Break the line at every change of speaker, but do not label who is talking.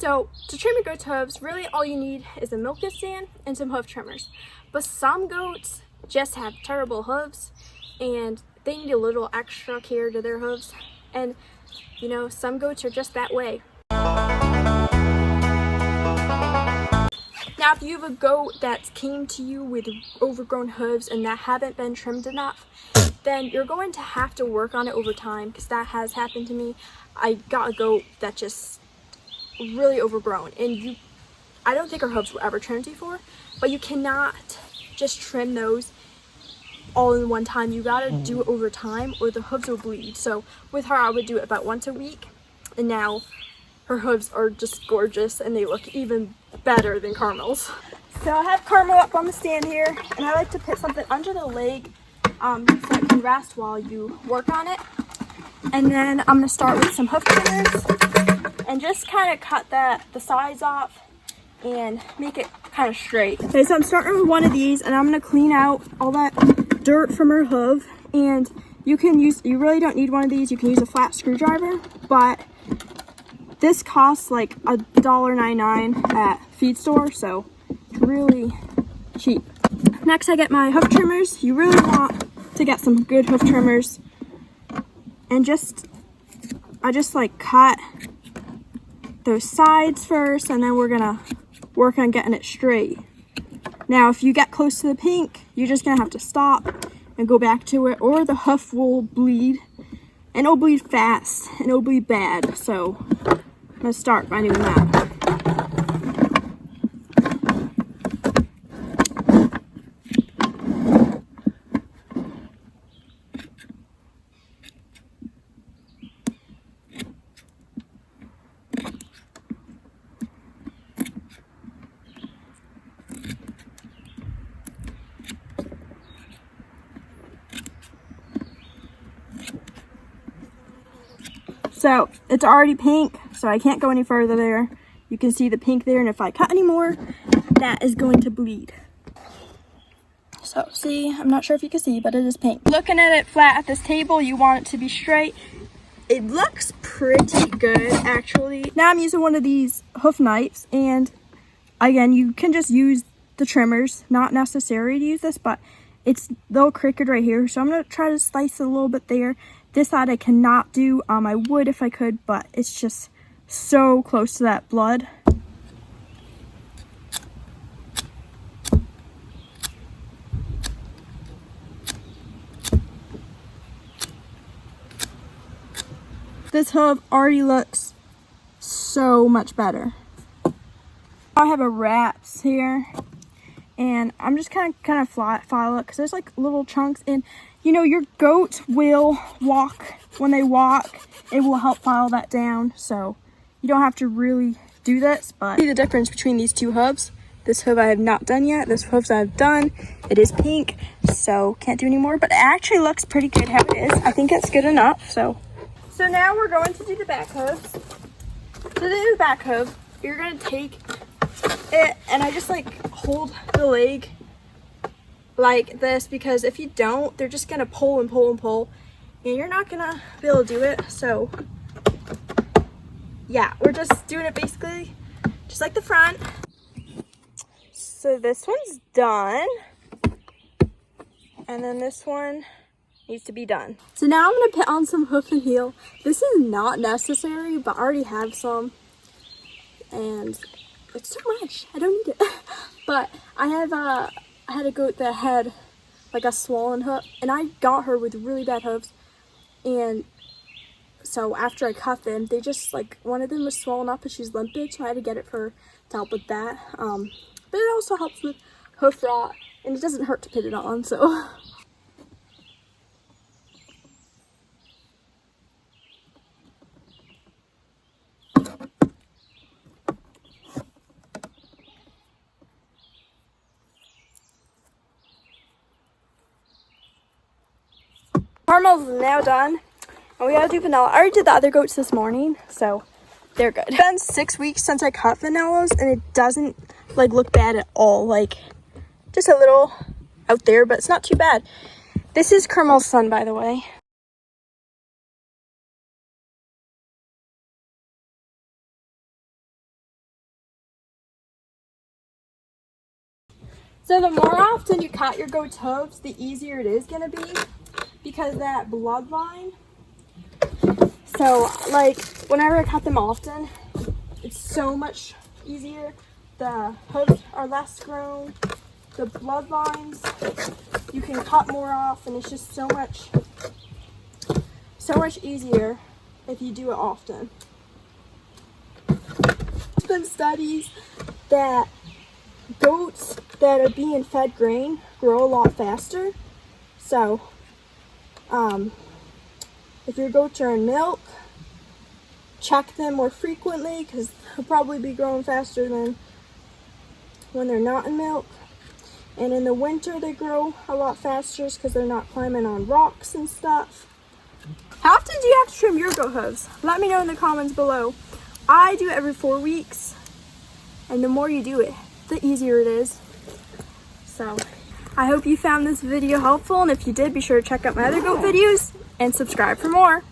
So to trim your goat's hooves, really all you need is a milk stand and some hoof trimmers. But some goats just have terrible hooves and they need a little extra care to their hooves. And you know, some goats are just that way. Now, if you have a goat that came to you with overgrown hooves and that haven't been trimmed enough, then you're going to have to work on it over time, because that has happened to me. I got a goat that just really overgrown, and I don't think her hooves were ever trimmed before, but you cannot just trim those all in one time. You gotta do it over time or the hooves will bleed. So with her, I would do it about once a week, and now her hooves are just gorgeous and they look even better than Carmel's. So I have Carmel up on the stand here, and I like to put something under the leg so it can rest while you work on it. And then I'm gonna start with some hoof trimmers and just kind of cut the sides off and make it kind of straight. Okay, so I'm starting with one of these, and I'm gonna clean out all that dirt from her hoof. And you really don't need one of these. You can use a flat screwdriver, but this costs like $1.99 at feed store, so it's really cheap. Next, I get my hoof trimmers. You really want to get some good hoof trimmers, and I just like cut those sides first, and then we're gonna work on getting it straight. Now, if you get close to the pink, you're just gonna have to stop and go back to it, or the hoof will bleed, and it'll bleed fast and it'll bleed bad. So I'm gonna start by doing that. So it's already pink, so I can't go any further there. You can see the pink there, and if I cut any more, that is going to bleed. So see, I'm not sure if you can see, but it is pink. Looking at it flat at this table, you want it to be straight. It looks pretty good, actually. Now I'm using one of these hoof knives, and again, you can just use the trimmers. Not necessary to use this, but it's a little crooked right here, so I'm gonna try to slice it a little bit there. This side I cannot do. I would if I could, but it's just so close to that blood. This hoof already looks so much better. I have a rasp here, and I'm just kind of file it because there's like little chunks in. You know, your goats will walk. When they walk, it will help file that down. So you don't have to really do this, but see the difference between these two hooves. This hoof I have not done yet. This hoof I've done. It is pink, so can't do any more, but it actually looks pretty good how it is. I think it's good enough. So now we're going to do the back hooves. To do the back hoof, you're gonna take it, and I just like hold the leg like this, because if you don't, they're just gonna pull and pull and pull, and you're not gonna be able to do it. So yeah, we're just doing it basically just like the front. So this one's done, and then this one needs to be done. So now I'm gonna put on some hoof and heel. This is not necessary, but I already have some, and it's too much. I don't need it. But I had a goat that had like a swollen hoof, and I got her with really bad hooves, and so after I cut them, they just like, one of them was swollen up and she's limping, so I had to get it for to help with that. But it also helps with hoof rot, and it doesn't hurt to put it on. So Carmel's now done, and we gotta do vanilla. I already did the other goats this morning, so they're good. It's been 6 weeks since I cut vanillas, and it doesn't like look bad at all. Like, just a little out there, but it's not too bad. This is Carmel's son, by the way. So the more often you cut your goat's hooves, the easier it is gonna be because of that bloodline. So like whenever I cut them often, it's so much easier. The hooves are less grown, the bloodlines, you can cut more off, and it's just so much easier if you do it often. There's been studies that goats that are being fed grain grow a lot faster. So if your goats are in milk, check them more frequently because they'll probably be growing faster than when they're not in milk. And in the winter they grow a lot faster because they're not climbing on rocks and stuff. How often do you have to trim your goat hooves? Let me know in the comments below. I do it every 4 weeks, and the more you do it, the easier it is. So I hope you found this video helpful, and if you did, be sure to check out my other goat videos and subscribe for more.